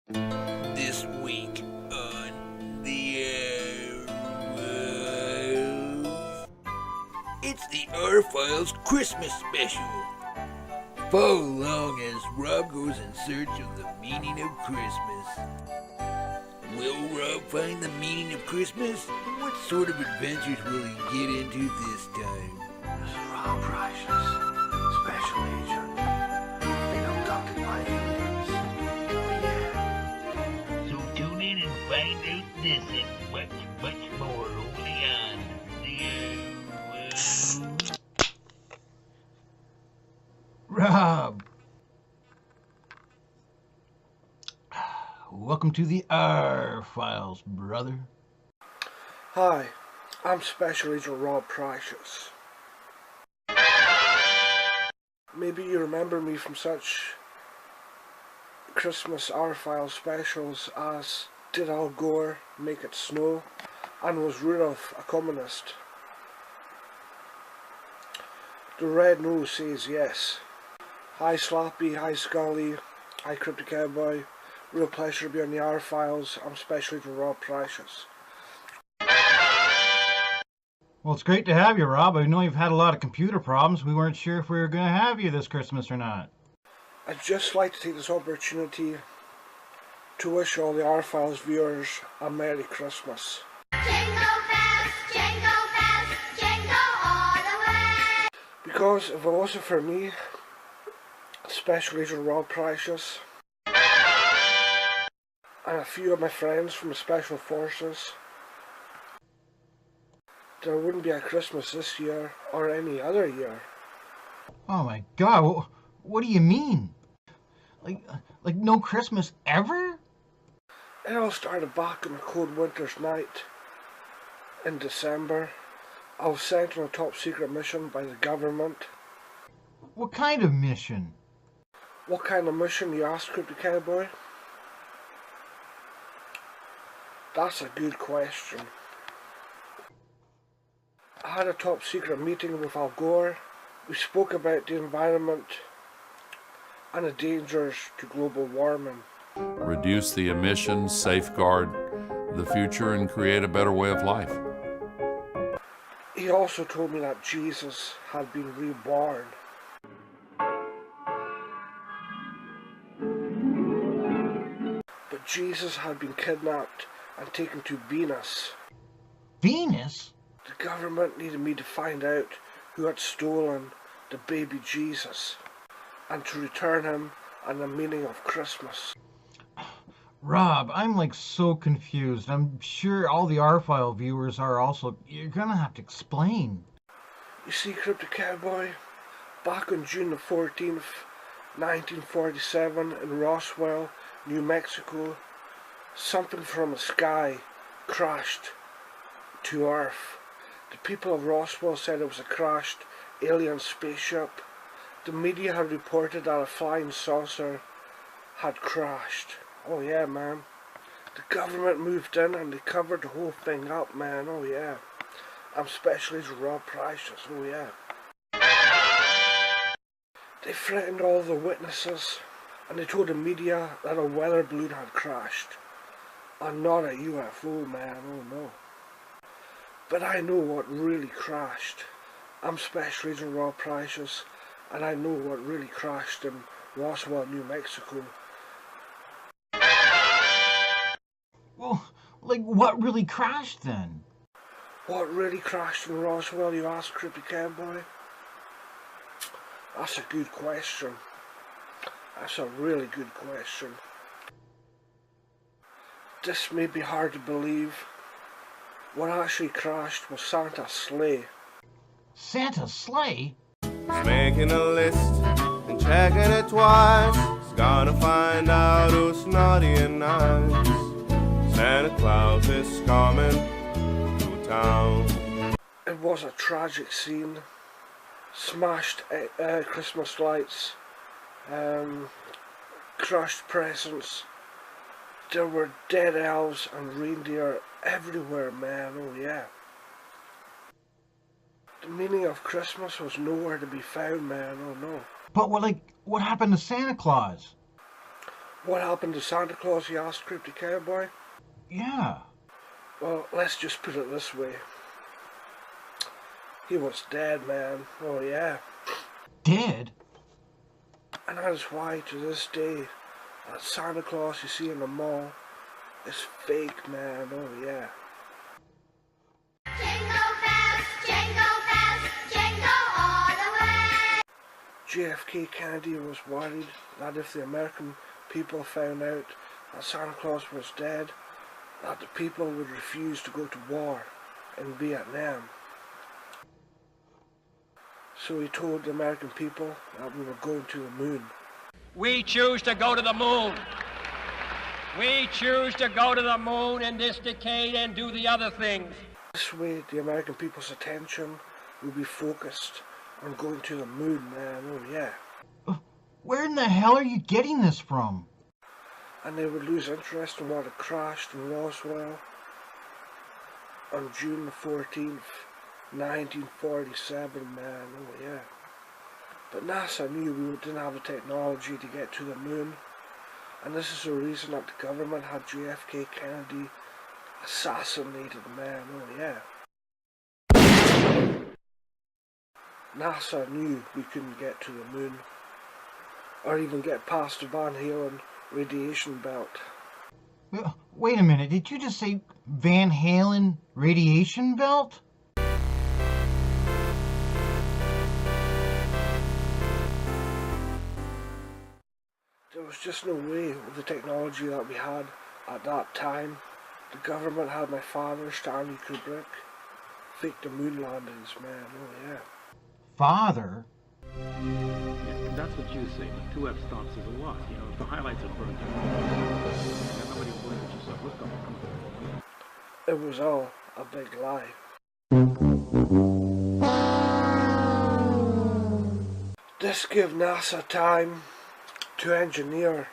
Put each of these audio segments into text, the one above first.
This week on the it's the R-Files Christmas special. Follow along as Rob goes in search of the meaning of Christmas. Will Rob find the meaning of Christmas? What sort of adventures will he get into this time? This is Rob Pryshes, Special Agent. Been abducted by aliens. Oh yeah. So tune in and find out this and much more only on the Rob! Welcome to the R-Files, brother. Hi, I'm Special Agent Rob Pryshes. Maybe you remember me from such Christmas R-Files specials as Did Al Gore Make It Snow? And Was Rudolph a Communist? The Red Nose Says Yes. Hi Slappy, hi Scully, hi Cryptic Cowboy. Real pleasure to be on the R-Files. I'm Special Agent Rob Pryshes. Well, it's great to have you, Rob. I know you've had a lot of computer problems. We weren't sure if we were going to have you this Christmas or not. I'd just like to take this opportunity to wish all the R-Files viewers a Merry Christmas. Jingle bells, jingle all the way. Because if it wasn't for me, Special Agent Rob Pryshes, and a few of my friends from the Special Forces, there wouldn't be a Christmas this year or any other year. Oh my God, what do you mean? Like no Christmas ever? It all started back on a cold winter's night in December. I was sent on a top secret mission by the government. What kind of mission? What kind of mission, you ask, Cryptic Cowboy? That's a good question. I had a top secret meeting with Al Gore. We spoke about the environment and the dangers to global warming. Reduce the emissions, safeguard the future, and create a better way of life. He also told me that Jesus had been reborn. But Jesus had been kidnapped and taken to Venus. Venus? The government needed me to find out who had stolen the baby Jesus and to return him and the meaning of Christmas. Rob, I'm like so confused. I'm sure all the R-File viewers are also. You're gonna have to explain. You see, Cryptic Cowboy, back on June the 14th, 1947 in Roswell, New Mexico, something from the sky crashed to Earth. The people of Roswell said it was a crashed alien spaceship. The media had reported that a flying saucer had crashed. Oh yeah, man. The government moved in and they covered the whole thing up, man. Oh yeah. I'm Special Agent Rob Pryshes. Oh yeah. They threatened all the witnesses and they told the media that a weather balloon had crashed. And not a UFO, man. Oh no. But I know what really crashed. I'm Special Agent Rob Pryshes, and I know what really crashed in Roswell, New Mexico. Well, like what really crashed then? What really crashed in Roswell, you ask, Cryptic Cowboy? That's a good question. That's a really good question. This may be hard to believe. What actually crashed was Santa's sleigh. Santa's sleigh? He's making a list and checking it twice. He's gonna find out who's naughty and nice. Santa Claus is coming to town. It was a tragic scene. Smashed Christmas lights, crushed presents. There were dead elves and reindeer everywhere, man. Oh yeah. The meaning of Christmas was nowhere to be found, man. Oh no. But what happened to Santa Claus? What happened to Santa Claus, you asked Cryptic Cowboy? Yeah. Well, let's just put it this way. He was dead, man. Oh yeah. Dead? And that is why, to this day, that Santa Claus you see in the mall is fake, man. Oh yeah. Jingle bells, jingle all the way. JFK Kennedy was worried that if the American people found out that Santa Claus was dead, that the people would refuse to go to war in Vietnam. So he told the American people that we were going to the moon. We choose to go to the moon. We choose to go to the moon in this decade and do the other things. This way, the American people's attention will be focused on going to the moon, man. Oh yeah. Where in the hell are you getting this from? And they would lose interest in what had crashed in Roswell on June the 14th, 1947, man. Oh yeah. But NASA knew we didn't have the technology to get to the moon, and this is the reason that the government had JFK Kennedy assassinated, man. Oh yeah. NASA knew we couldn't get to the moon, or even get past the Van Halen radiation belt. Wait a minute, did you just say Van Halen radiation belt? There was just no way with the technology that we had at that time. The government had my father, Stanley Kubrick, fake the moon landings, man. Oh yeah. Father? That's what you say. 2 F stops is a lot. You know, if the highlights are burned out, nobody will believe what you said. What's going on? It was all a big lie. This gave NASA time to engineer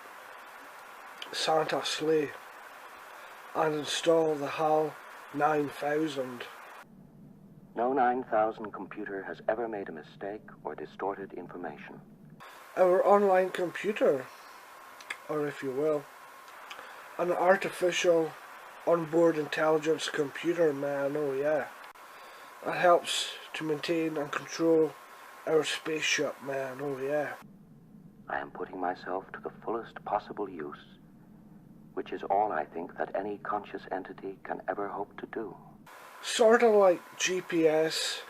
Santa's sleigh and install the HAL 9000. No 9000 computer has ever made a mistake or distorted information. Our online computer, or if you will, an artificial onboard intelligence computer, man. Oh yeah. That helps to maintain and control our spaceship, man. Oh yeah. I am putting myself to the fullest possible use, which is all I think that any conscious entity can ever hope to do. Sort of like GPS,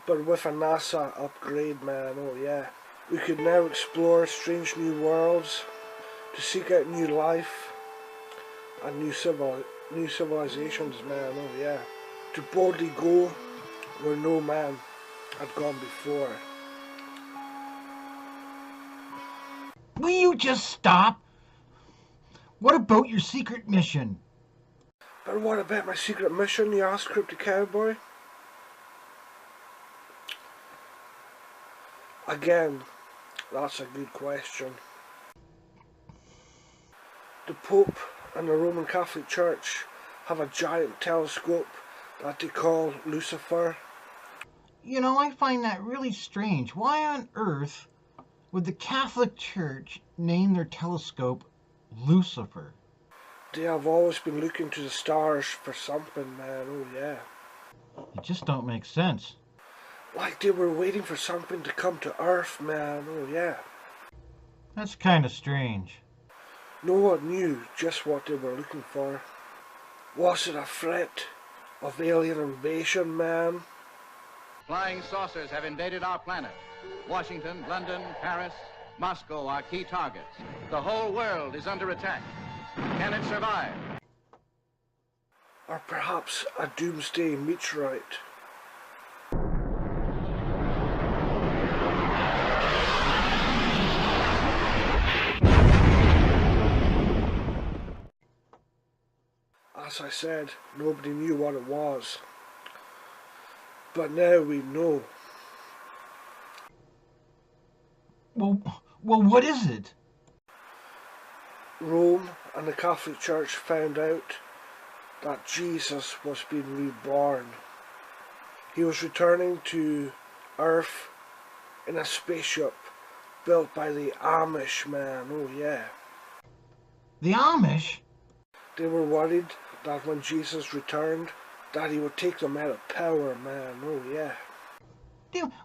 but with a NASA upgrade, man. Oh yeah. We could now explore strange new worlds, to seek out new life and new civilizations, man. Oh yeah. To boldly go where no man had gone before. Will you just stop? What about your secret mission? But what about my secret mission, you asked Cryptic Cowboy? Again, that's a good question. The Pope and the Roman Catholic Church have a giant telescope that they call Lucifer. You know, I find that really strange. Why on earth would the Catholic Church name their telescope Lucifer? They have always been looking to the stars for something, man. Oh yeah. It just don't make sense. Like they were waiting for something to come to Earth, man. Oh yeah. That's kind of strange. No one knew just what they were looking for. Was it a threat of alien invasion, man? Flying saucers have invaded our planet. Washington, London, Paris, Moscow are key targets. The whole world is under attack. Can it survive? Or perhaps a doomsday meteorite. As I said, nobody knew what it was. But now we know. Well, what is it? Rome and the Catholic Church found out that Jesus was being reborn. He was returning to Earth in a spaceship built by the Amish, man. Oh yeah. The Amish? They were worried that when Jesus returned, that he would take them out of power, man. Oh, yeah.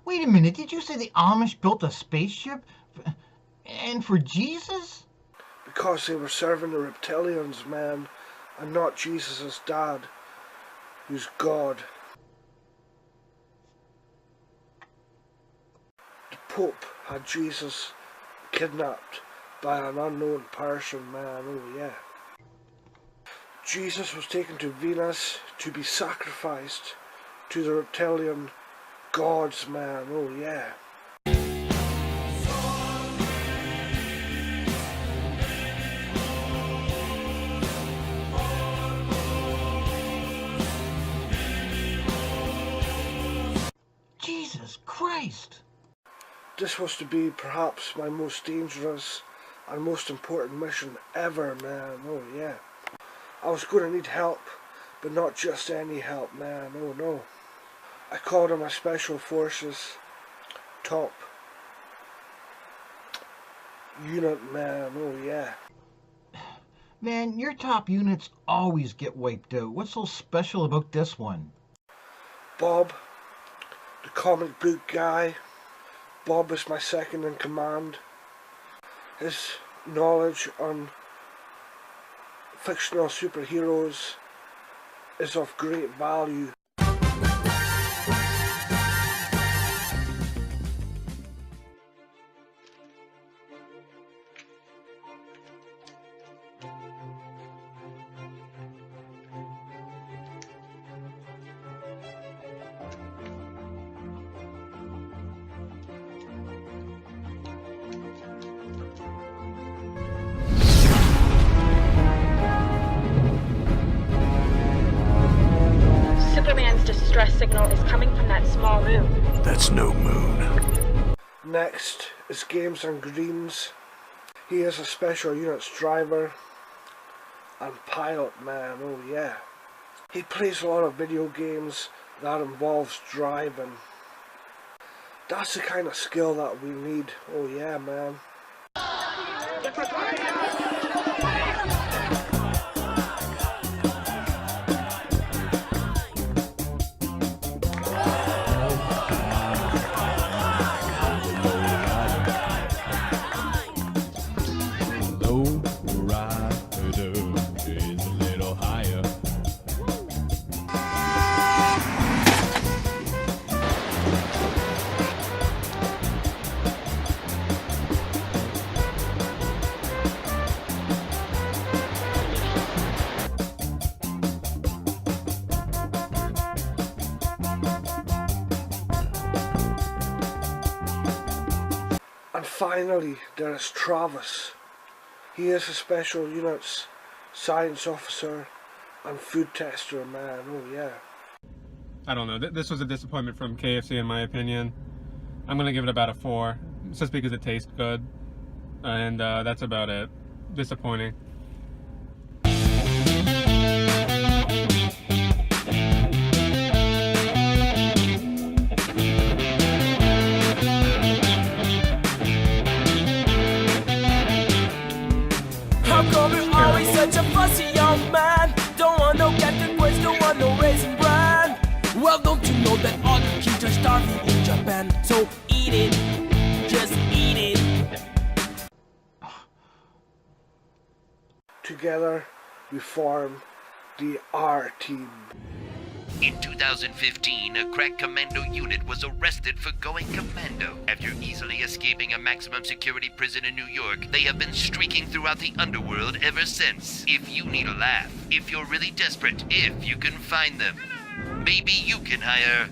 Wait a minute, did you say the Amish built a spaceship? And for Jesus? Because they were serving the reptilians, man, and not Jesus' dad, who's God. The Pope had Jesus kidnapped by an unknown person, man. Oh, yeah. Jesus was taken to Venus to be sacrificed to the reptilian gods, man. Oh, yeah. Jesus Christ! This was to be perhaps my most dangerous and most important mission ever, man. Oh, yeah. I was going to need help, but not just any help, man. Oh, no. I called on my Special Forces top unit, man. Oh, yeah. Man, your top units always get wiped out. What's so special about this one? Bob, the comic book guy. Bob is my second in command. His knowledge on fictional superheroes is of great value. Superman's distress signal is coming from that small moon. That's no moon. Next is Games and Greens. He is a special units driver and pilot, man. Oh, yeah. He plays a lot of video games that involves driving. That's the kind of skill that we need. Oh, yeah, man. And finally, there is Travis. He is a special units science officer and food tester, man. Oh, yeah. I don't know. This was a disappointment from KFC, in my opinion. I'm going to give it about a 4, just because it tastes good. And that's about it. Disappointing. How come you're always such a fussy young man? Don't want no Captain Quest, don't want no Raisin Bran. Well, don't you know that all the kids are starving in Japan? So eat it, just eat it. Together, we form the R Team. In 2015, a crack commando unit was arrested for going commando. After easily escaping a maximum security prison in New York, they have been streaking throughout the underworld ever since. If you need a laugh, if you're really desperate, if you can find them, maybe you can hire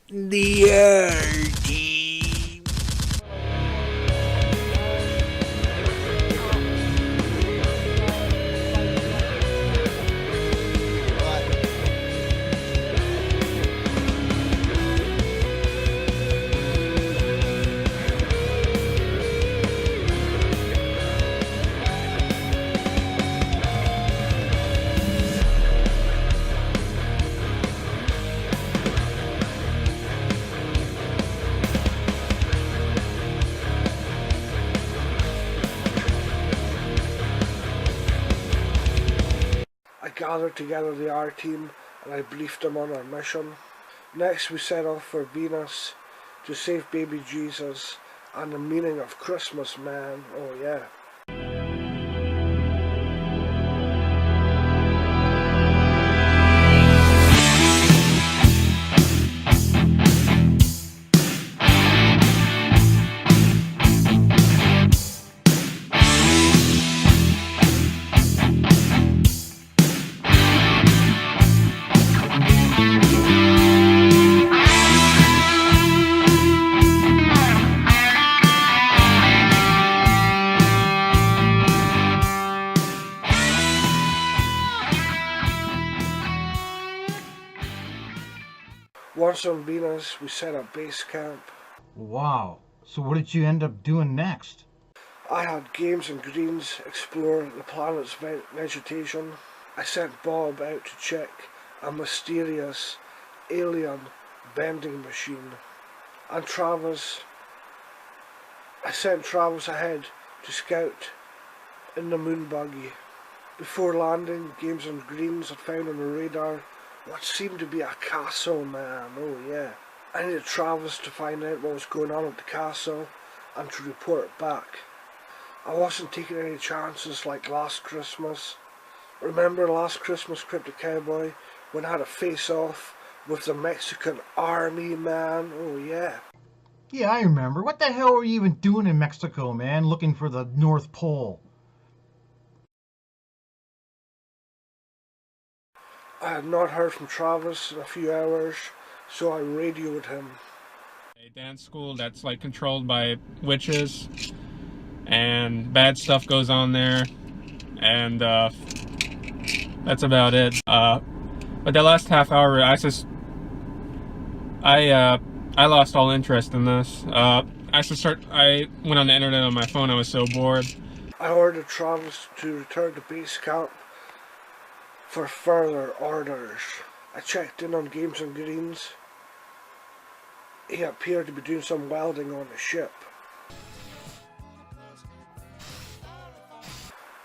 the R Team. I gathered together the R team and I briefed them on our mission. Next we set off for Venus to save baby Jesus and the meaning of Christmas, man. Oh yeah. Once on Venus, we set up base camp. Wow. So what did you end up doing next? I had games and greens explore the planet's vegetation. I sent Bob out to check a mysterious alien vending machine. And I sent Travis ahead to scout in the moon buggy. Before landing, games and greens had found on the radar what seemed to be a castle, man. Oh yeah. I needed Travis to find out what was going on at the castle and to report back. I wasn't taking any chances like last Christmas. Remember last Christmas, Cryptic Cowboy, when I had a face-off with the Mexican army, man? Oh yeah. Yeah, I remember. What the hell were you even doing in Mexico, man? Looking for the North Pole. I had not heard from Travis in a few hours, so I radioed him. A dance school that's like controlled by witches, and bad stuff goes on there, and that's about it. But the last half hour, I lost all interest in this. I went on the internet on my phone. I was so bored. I ordered Travis to return to base camp for further orders. I checked in on games and greens. He appeared to be doing some welding on the ship.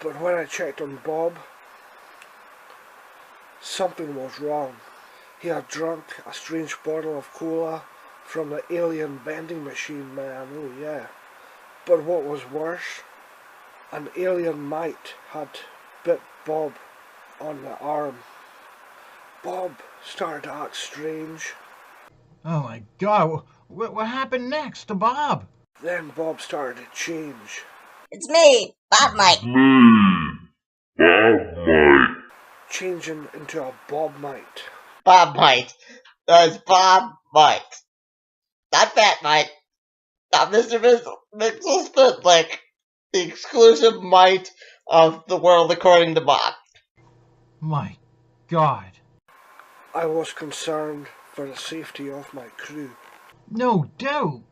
But when I checked on Bob, something was wrong. He had drunk a strange bottle of cola from the alien vending machine, man. Oh yeah. But what was worse, an alien mite had bit Bob on the arm. Bob started to act strange. Oh my God, what happened next to Bob? Then Bob started to change. It's me, Bob Mite. Bob Mite. Changing into a Bob Mite. Bob Mite. That's Bob Mite. Not Fat Mite. Not Mr. Mixel Spitlick. The exclusive mite of the world according to Bob. My God. I was concerned for the safety of my crew. No doubt.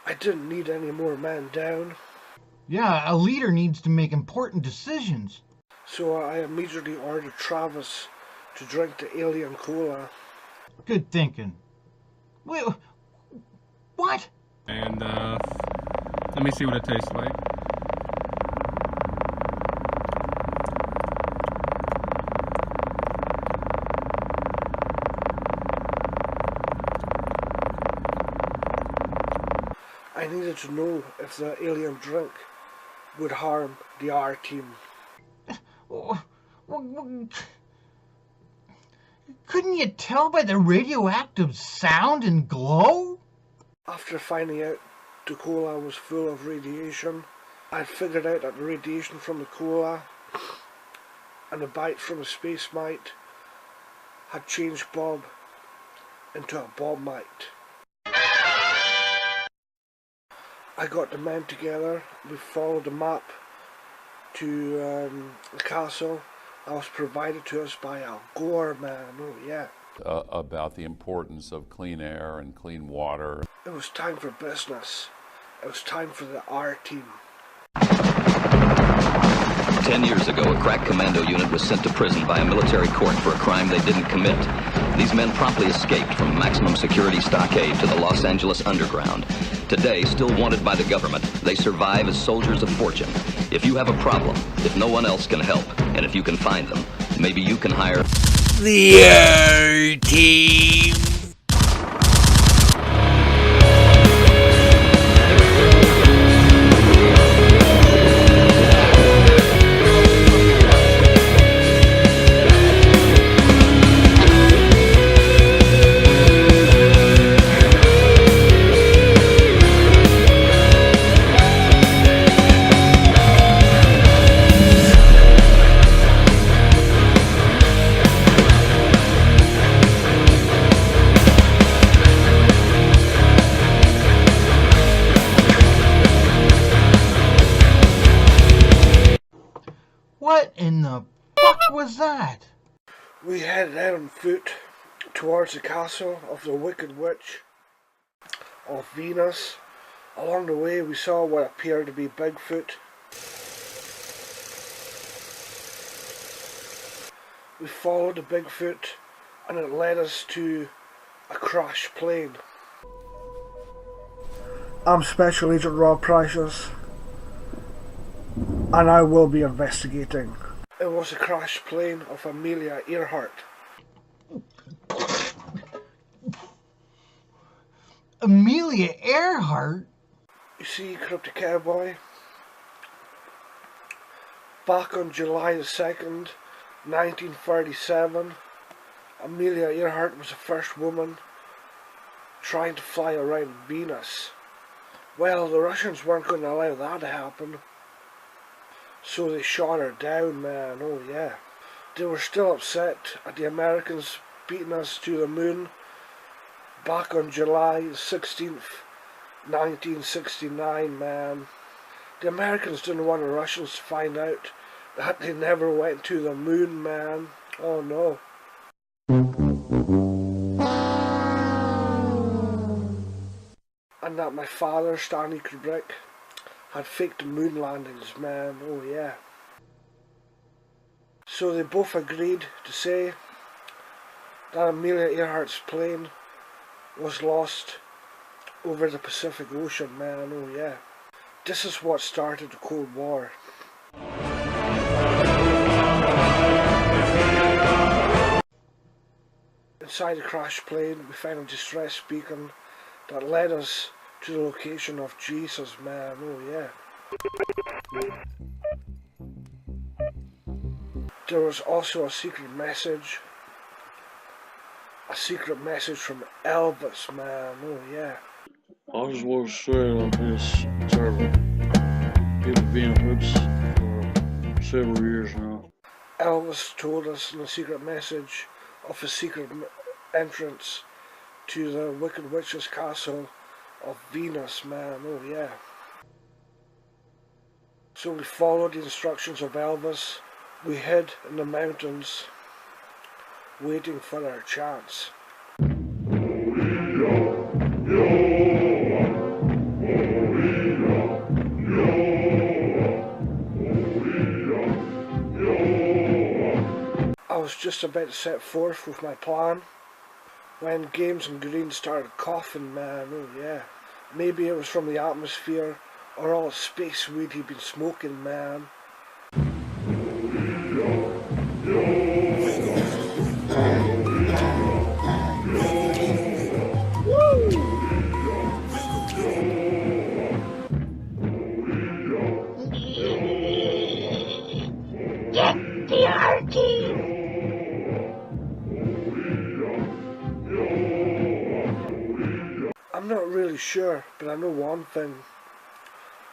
I didn't need any more men down. Yeah, a leader needs to make important decisions. So I immediately ordered Travis to drink the alien cola. Good thinking. Wait, what? And let me see what it tastes like. I needed to know if the alien drink would harm the R team. Couldn't you tell by the radioactive sound and glow? After finding out the cola was full of radiation, I figured out that the radiation from the cola and the bite from the space mite had changed Bob into a Bob Mite. I got the men together. We followed the map to the castle that was provided to us by Al Gore, man. Oh yeah. About the importance of clean air and clean water. It was time for business. It was time for the R team. 10 years ago, a crack commando unit was sent to prison by a military court for a crime they didn't commit. These men promptly escaped from maximum security stockade to the Los Angeles underground. Today, still wanted by the government, they survive as soldiers of fortune. If you have a problem, if no one else can help, and if you can find them, Maybe you can hire The R-Team. What in the fuck was that? We headed out on foot towards the castle of the Wicked Witch of Venus. Along the way we saw what appeared to be Bigfoot. We followed the Bigfoot and it led us to a crashed plane. I'm Special Agent Rob Pryshes and I will be investigating. It was a crashed plane of Amelia Earhart. Amelia Earhart? You see, Cryptic Cowboy, back on July the 2nd, 1937, Amelia Earhart was the first woman trying to fly around Venus. Well, the Russians weren't going to allow that to happen, so they shot her down, man, oh yeah. They were still upset at the Americans beating us to the moon back on July 16th, 1969, man. The Americans didn't want the Russians to find out that they never went to the moon, man. Oh no. And that my father, Stanley Cryptic, had faked the moon landings, man. Oh yeah. So they both agreed to say that Amelia Earhart's plane was lost over the Pacific Ocean, man. Oh yeah. This is what started the Cold War. Inside the crashed plane, we found a distress beacon that led us to the location of Jesus, man. Oh yeah. There was also a secret message from Elvis, man. Oh yeah. I just walked straight up this terrible. People being hoops for several years now. Elvis told us in a secret message of a secret entrance to the Wicked Witch's castle of Venus, man. Oh yeah. So we followed the instructions of Elvis. We hid in the mountains, waiting for our chance. I was just about to set forth with my plan when Games and Green started coughing, man. Oh yeah. Maybe it was from the atmosphere or all the space weed he'd been smoking, man. Get the R-Team! I'm not really sure, but I know one thing.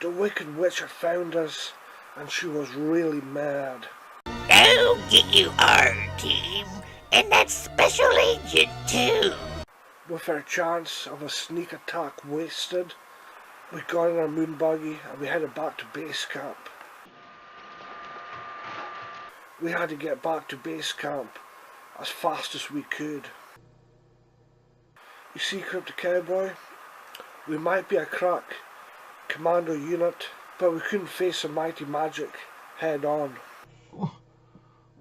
The Wicked Witch had found us, and she was really mad. I'll get you, R-Team, and that Special Agent too. With our chance of a sneak attack wasted, we got in our moon buggy and we headed back to base camp. We had to get back to base camp as fast as we could. You see, Cryptic Cowboy, we might be a crack commando unit, but we couldn't face a mighty magic head on.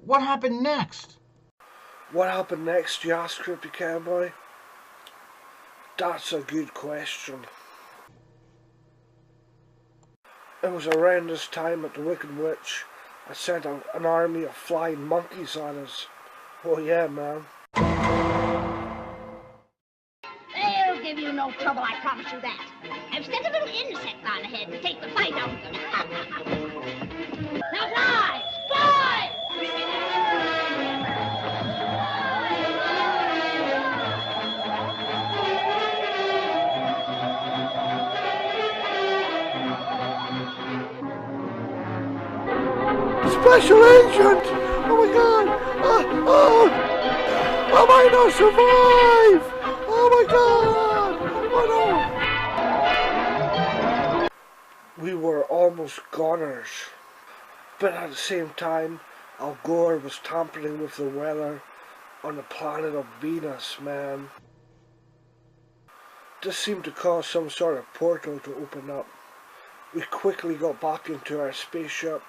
What happened next? What happened next, you ask, Cryptic Cowboy? That's a good question. It was around this time that the Wicked Witch I sent an army of flying monkeys on us. Oh yeah, man. They'll give you no trouble, I promise you that. I've sent a little insect on ahead to take the fight out of them. Now fly! Fly! Special Agent! Oh my god! I might not survive! Oh my god! Oh no! We were almost goners. But at the same time, Al Gore was tampering with the weather on the planet of Venus, man. This seemed to cause some sort of portal to open up. We quickly got back into our spaceship.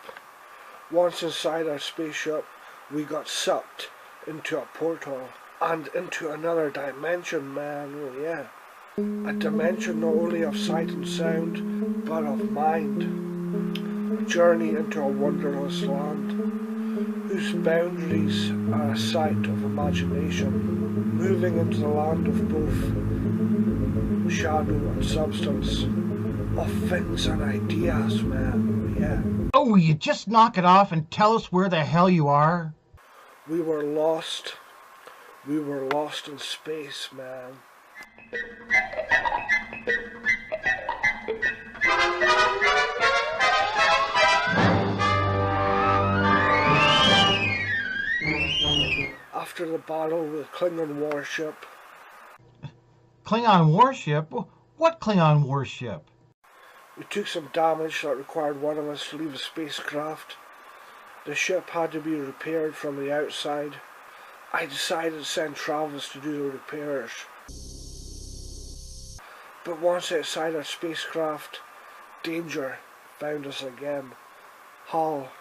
Once inside our spaceship, we got sucked into a portal and into another dimension, man. Oh yeah. A dimension not only of sight and sound, but of mind. A journey into a wondrous land, whose boundaries are a sight of imagination, moving into the land of both shadow and substance, of things and ideas, man. Oh yeah. Oh, will you just knock it off and tell us where the hell you are? We were lost. We were lost in space, man. After the battle with Klingon warship. Klingon warship? What Klingon warship? We took some damage that required one of us to leave the spacecraft. The ship had to be repaired from the outside. I decided to send Travis to do the repairs. But once outside our spacecraft, danger found us again. Hal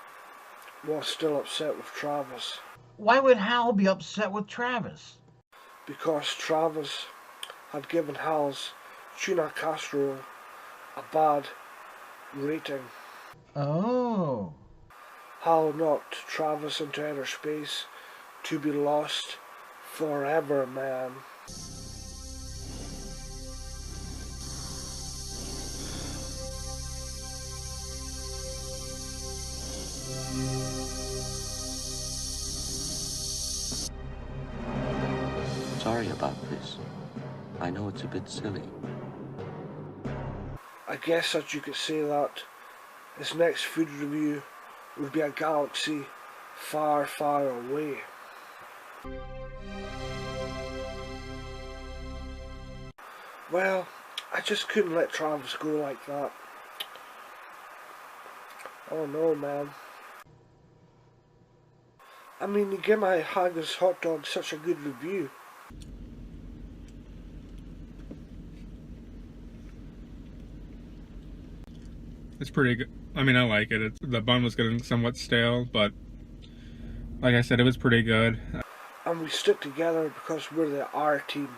was still upset with Travis. Why would Hal be upset with Travis? Because Travis had given Hal's tuna casserole a bad rating. Oh. Hal knocked Travis into outer space to be lost forever, man. Sorry about this. I know it's a bit silly. I guess that you could say that his next food review would be a galaxy far, far away. Well, I just couldn't let Travis go like that. Oh no, man. I mean, you give my Haggis hot dog such a good review. It's pretty good. I mean, I like it. The bun was getting somewhat stale, but like I said, it was pretty good. And we stick together because we're the R team.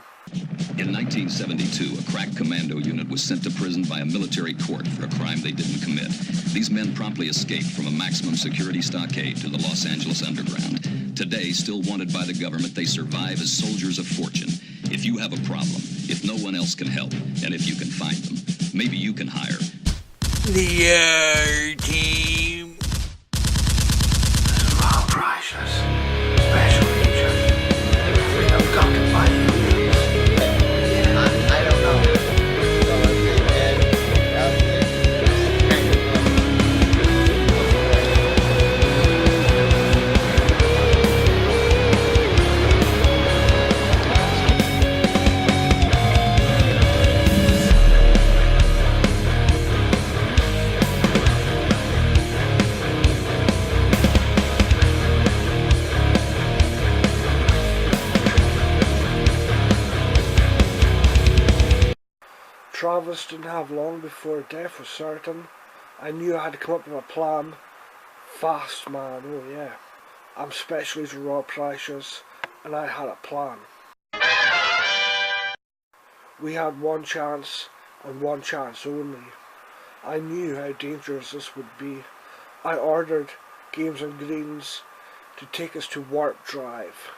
In 1972, a crack commando unit was sent to prison by a military court for a crime they didn't commit. These men promptly escaped from a maximum security stockade to the Los Angeles underground. Today, still wanted by the government, they survive as soldiers of fortune. If you have a problem, if no one else can help, and if you can find them, maybe you can hire the R team. Rob Pryshes, Special Agent. We have got to find you. I don't know. Travis didn't have long before death was certain. I knew I had to come up with a plan. Fast, man, oh yeah. I'm Special Agent Rob Pryshes, and I had a plan. We had one chance, and one chance only. I knew how dangerous this would be. I ordered games and greens to take us to warp drive.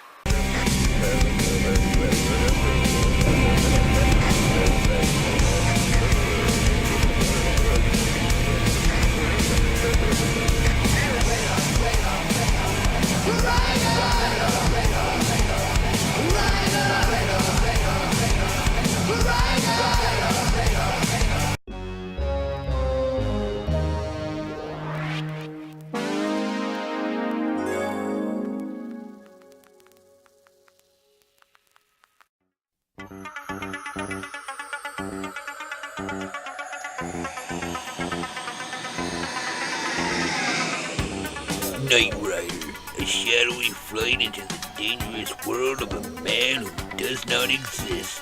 Knight Rider, a shadowy flight into the dangerous world of a man who does not exist.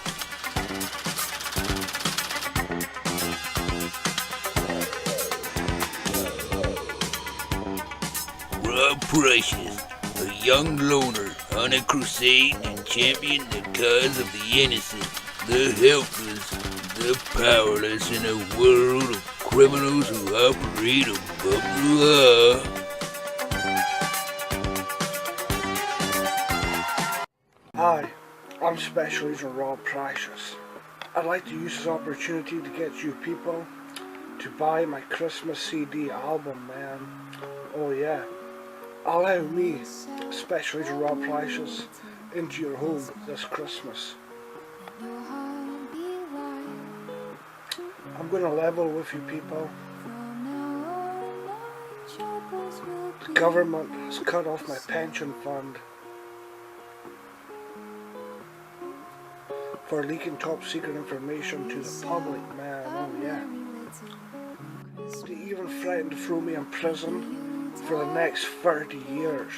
Rob Pryshes, a young loner on a crusade to champion the cause of the innocent, the helpless, the powerless in a world of criminals who operate above the law. Hi, I'm Special Agent Rob Pryshes. I'd like to use this opportunity to get you people to buy my Christmas CD album, man. Oh yeah. Allow me, Special Agent Rob Pryshes, into your home this Christmas. I'm going to level with you people. The government has cut off my pension fund for leaking top secret information to the public, man. Oh yeah. They even threatened to throw me in prison for the next 30 years.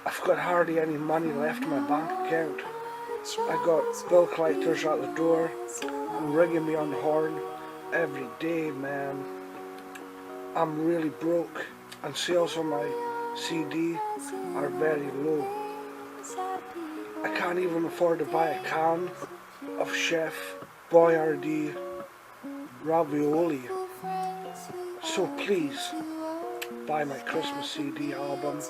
I've got hardly any money left in my bank account. I got bill collectors at the door and ringing me on the horn every day, man. I'm really broke and sales on my CD are very low. I can't even afford to buy a can of Chef Boyardee ravioli. So please, buy my Christmas CD album.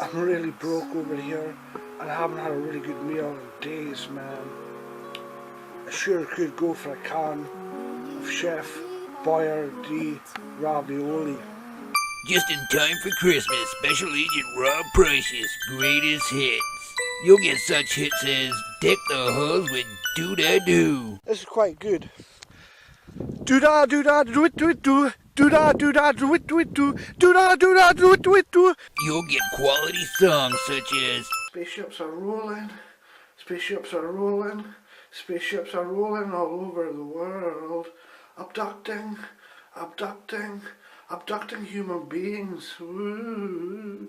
I'm really broke over here and I haven't had a really good meal in days, man. I sure could go for a can of Chef Boyardee ravioli. Just in time for Christmas, Special Agent Rob Pryshes' greatest hits. You'll get such hits as Deck the Halls with Do-Da-Do. This is quite good. Do-da-do-da, do-it-do-it-do. Do-da-do-da, do-it-do-it-do. Do-da-do-da, do-it-do-it-do. You'll get quality songs such as Spaceships are rolling, spaceships are rolling, spaceships are rolling all over the world. Abducting, abducting, abducting human beings. Woo.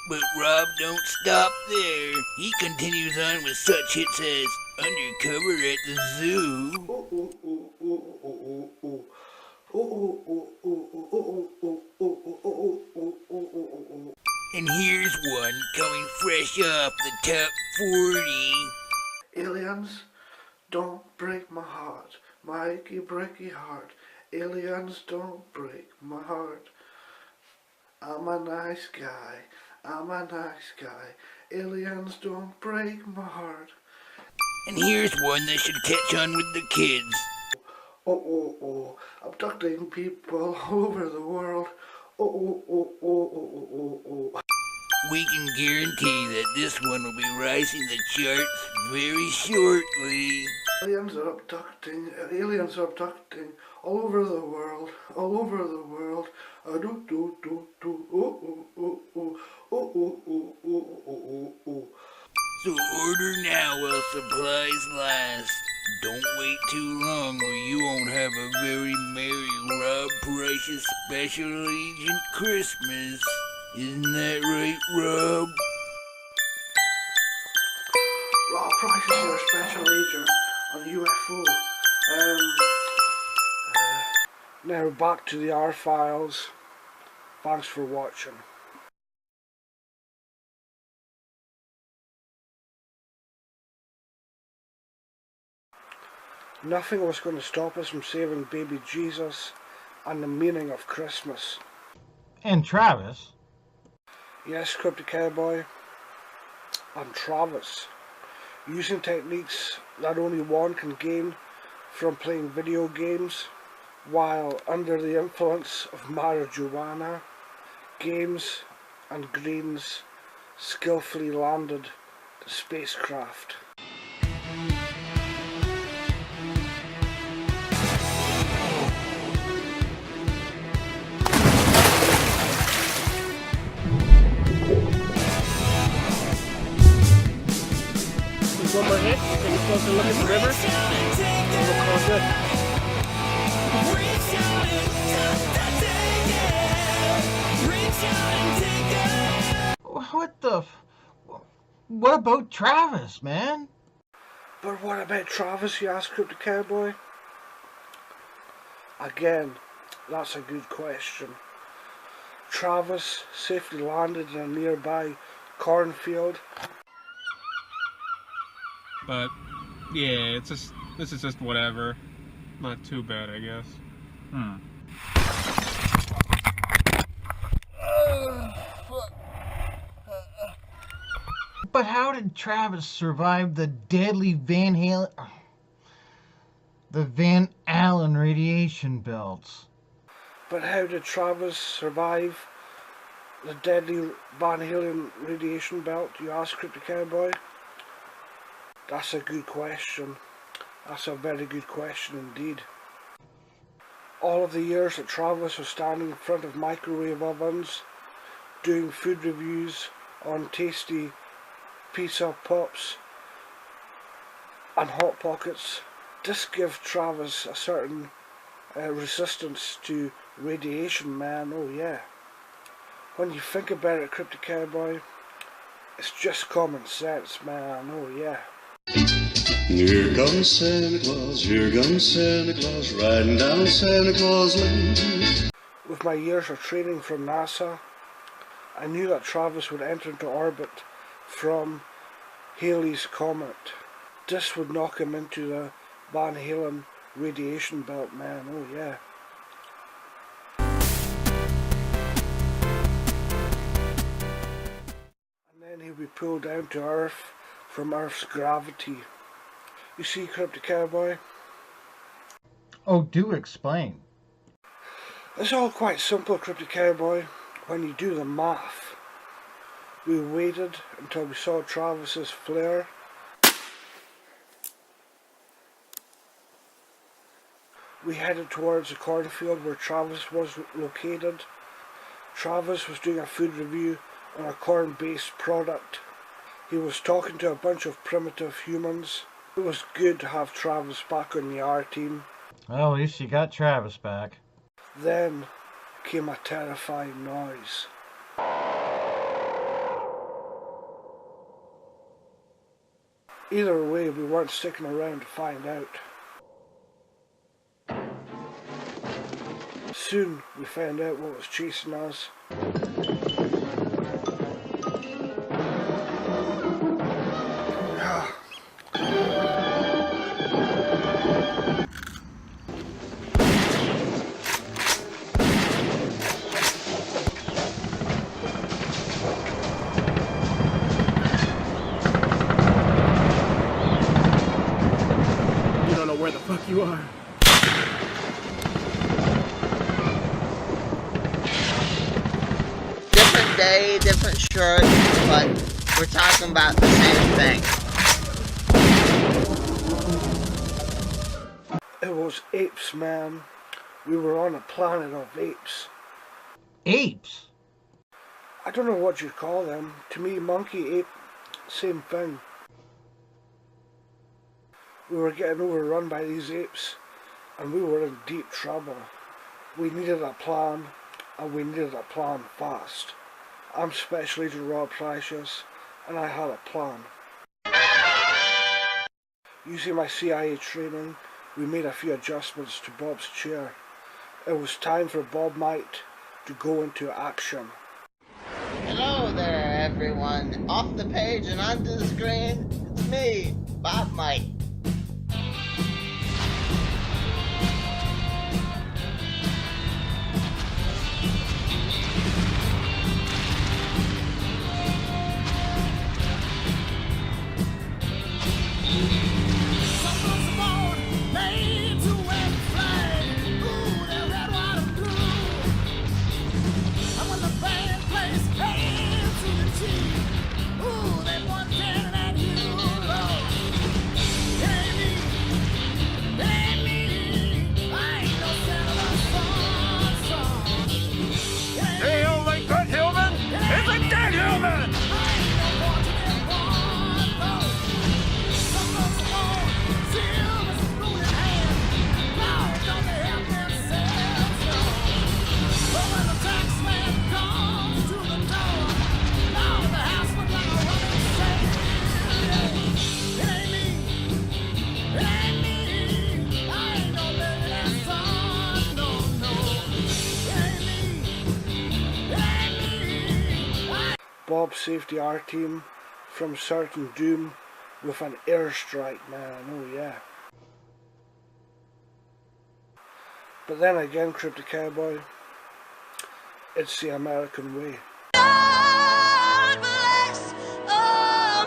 But Rob don't stop there. He continues on with such hits as Undercover at the Zoo. And here's one coming fresh off the top 40. Aliens, don't break my heart, my achy breaky heart. Aliens, don't break my heart. I'm a nice guy, I'm a nice guy. Aliens, don't break my heart. And here's one that should catch on with the kids. Abducting people all over the world. We can guarantee that this one will be rising the charts very shortly. Aliens are abducting all over the world, all over the world. So order now while supplies last. Don't wait too long or you won't have a very merry Rob Pryshes Special Agent Christmas. Isn't that right, Rob? Rob Pryshes, your special agent on UFO. Now back to the R files. Thanks for watching. Nothing was going to stop us from saving baby Jesus and the meaning of Christmas. And Travis. Yes, Cryptic Cowboy. I'm Travis. Using techniques that only one can gain from playing video games while under the influence of marijuana, games and greens skillfully landed the spacecraft. One more hit, take a closer look at the river. We'll call it good. What the what about Travis, man? But what about Travis, you ask, Cryptic Cowboy? Again, that's a good question. Travis safely landed in a nearby cornfield. But yeah, this is just whatever. Not too bad, I guess. But how did Travis survive the deadly the Van Allen radiation belts? But how did Travis survive the deadly Van Halen radiation belt, you ask, Cryptic Cowboy? That's a good question. That's a very good question indeed. All of the years that Travis was standing in front of microwave ovens, doing food reviews on tasty pizza pops and Hot Pockets, this gave Travis a certain resistance to radiation, man, oh yeah. When you think about it, Cryptic Cowboy, it's just common sense, man, oh yeah. Here comes Santa Claus, riding down Santa Claus Lane. With my years of training from NASA, I knew that Travis would enter into orbit from Halley's Comet. This would knock him into the Van Halen radiation belt, man, oh yeah. And then he'll be pulled down to Earth from Earth's gravity. You see, Cryptic Cowboy? Oh, do explain. It's all quite simple, Cryptic Cowboy, when you do the math. We waited until we saw Travis's flare. We headed towards the cornfield where Travis was located. Travis was doing a food review on a corn-based product. He was talking to a bunch of primitive humans. It was good to have Travis back on the R team. Well, at least you got Travis back. Then came a terrifying noise. Either way, we weren't sticking around to find out. Soon we found out what was chasing us. Where the fuck you are. Different day, different shirt, but we're talking about the same thing. It was apes, man. We were on a planet of apes. Apes? I don't know what you'd call them. To me, monkey, ape, same thing. We were getting overrun by these apes, and we were in deep trouble. We needed a plan, and we needed a plan fast. I'm Special Agent Rob Pryshes, and I had a plan. Using my CIA training, we made a few adjustments to Bob's chair. It was time for Bob Might to go into action. Hello there, everyone. Off the page and onto the screen, it's me, Bob Might. saved the R team from certain doom with an airstrike, man, oh yeah. But then again, Cryptic Cowboy, it's the American way. God bless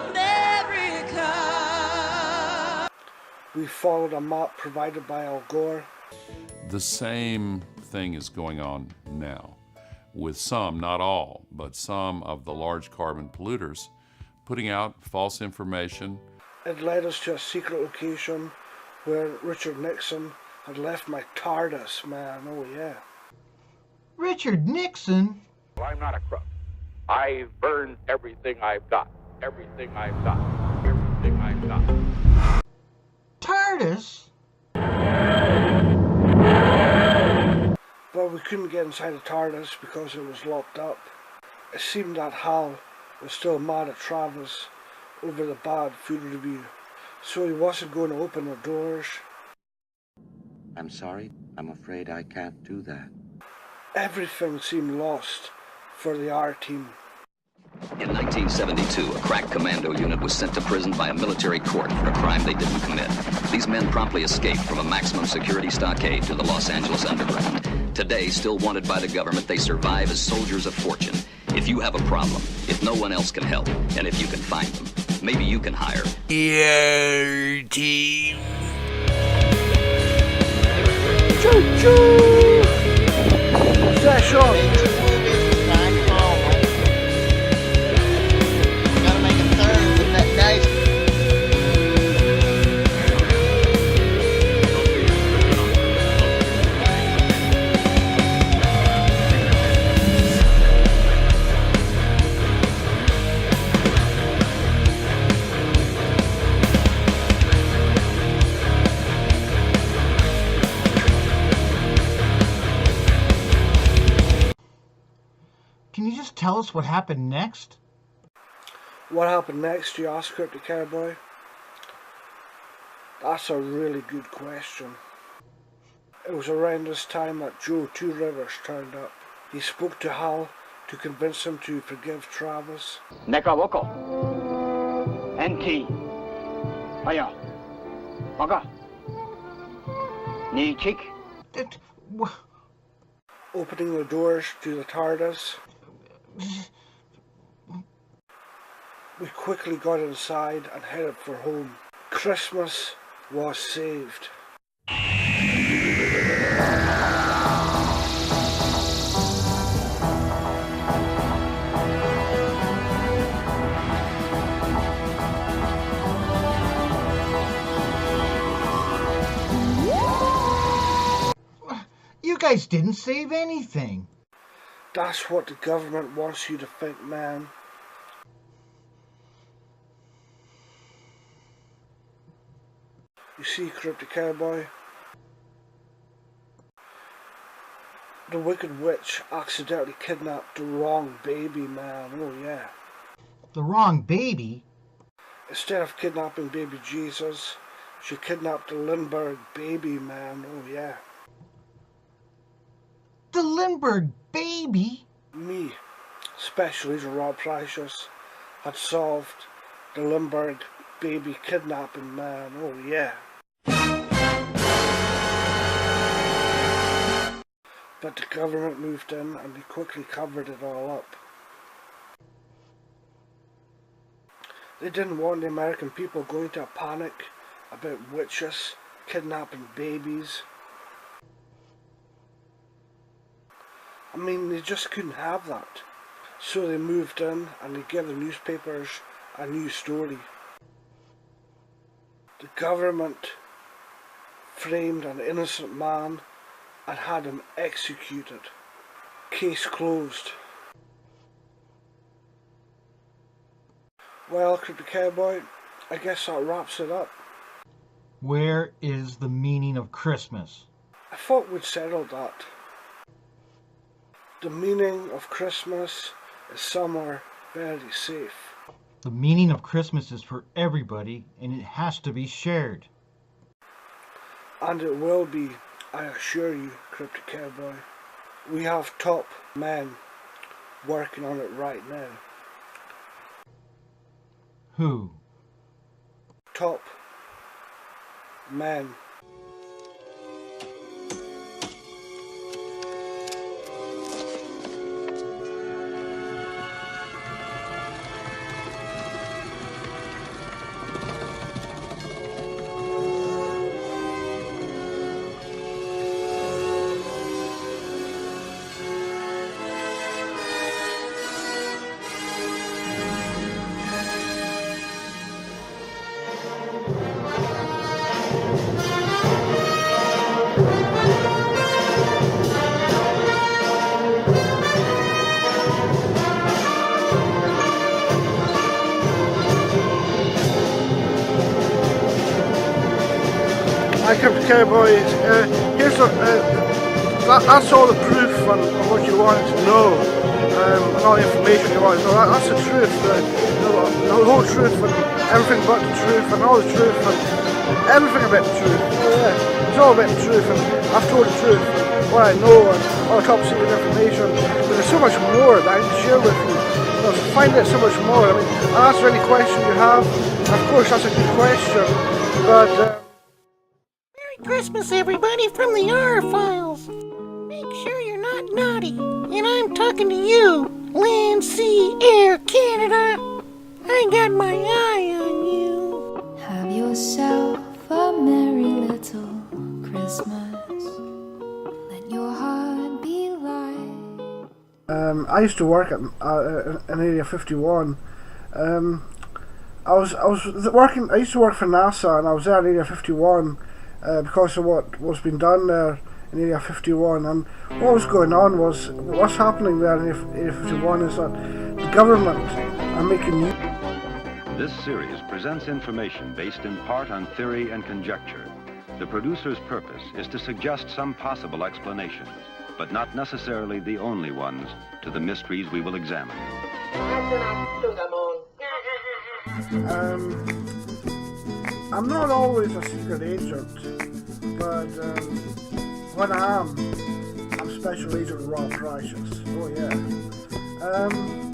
America. We followed a map provided by Al Gore. The same thing is going on now, with some, not all, but some of the large carbon polluters putting out false information. It led us to a secret location where Richard Nixon had left my TARDIS, man, oh yeah. Richard Nixon? Well, I'm not a crook. I've burned everything I've got. Everything I've got. Everything I've got. TARDIS? But we couldn't get inside the TARDIS because it was locked up. It seemed that Hal was still mad at Travis over the bad food review, so he wasn't going to open the doors. I'm sorry, I'm afraid I can't do that. Everything seemed lost for the R team. In 1972, a crack commando unit was sent to prison by a military court for a crime they didn't commit. These men promptly escaped from a maximum security stockade to the Los Angeles underground. Today, still wanted by the government, they survive as soldiers of fortune. If you have a problem, if no one else can help, and if you can find them, maybe you can hire your team. Choo-choo! Special! Can you just tell us what happened next? What happened next, you ask, Cryptic Cowboy? That's a really good question. It was around this time that Joe Two Rivers turned up. He spoke to Hal to convince him to forgive Travis. Nekawoko. NT. Aya. Waga. Nichik. Opening the doors to the TARDIS. We quickly got inside and headed for home. Christmas was saved. You guys didn't save anything. That's what the government wants you to think, man. You see, Cryptic Cowboy, the Wicked Witch accidentally kidnapped the wrong baby, man. Oh yeah. The wrong baby? Instead of kidnapping baby Jesus, she kidnapped the Lindbergh baby, man. Oh yeah. The Lindbergh baby? Me, Special Agent Rob Pryshes, had solved the Lindbergh baby kidnapping, man. Oh yeah. But the government moved in and they quickly covered it all up. They didn't want the American people going into a panic about witches kidnapping babies. I mean, they just couldn't have that. So they moved in and they gave the newspapers a new story. The government framed an innocent man and had him executed. Case closed. Well, Cryptic Cowboy, I guess that wraps it up. Where is the meaning of Christmas? I thought we'd settled that. The meaning of Christmas is somewhere very safe. The meaning of Christmas is for everybody, and it has to be shared. And it will be, I assure you, Cryptic Cowboy. We have top men working on it right now. Who? Top men. I come to Cowboy. That's all the proof on what you wanted to know, and all the information you wanted to know. That's the truth, the whole truth, and everything but the truth, and all the truth, and everything about the truth. Yeah, it's all about the truth, and I've told the truth, and what I know, and all the top secret information. But there's so much more that I can share with you. To find out so much more. I mean, I'll answer any question you have. Of course, that's a good question, but. Christmas, everybody, from the R Files. Make sure you're not naughty. And I'm talking to you, Land, Sea, Air, Canada. I got my eye on you. Have yourself a merry little Christmas. Let your heart be light. I used to work at in Area 51. I used to work for NASA, and I was there in Area 51. Because of what was being done there in Area 51, and what was going on was, what's happening there in Area 51 is that the government are making new. This series presents information based in part on theory and conjecture. The producer's purpose is to suggest some possible explanations, but not necessarily the only ones, to the mysteries we will examine. I'm not always a secret agent, but when I am, I'm Special Agent Rob Pryshes. Oh yeah.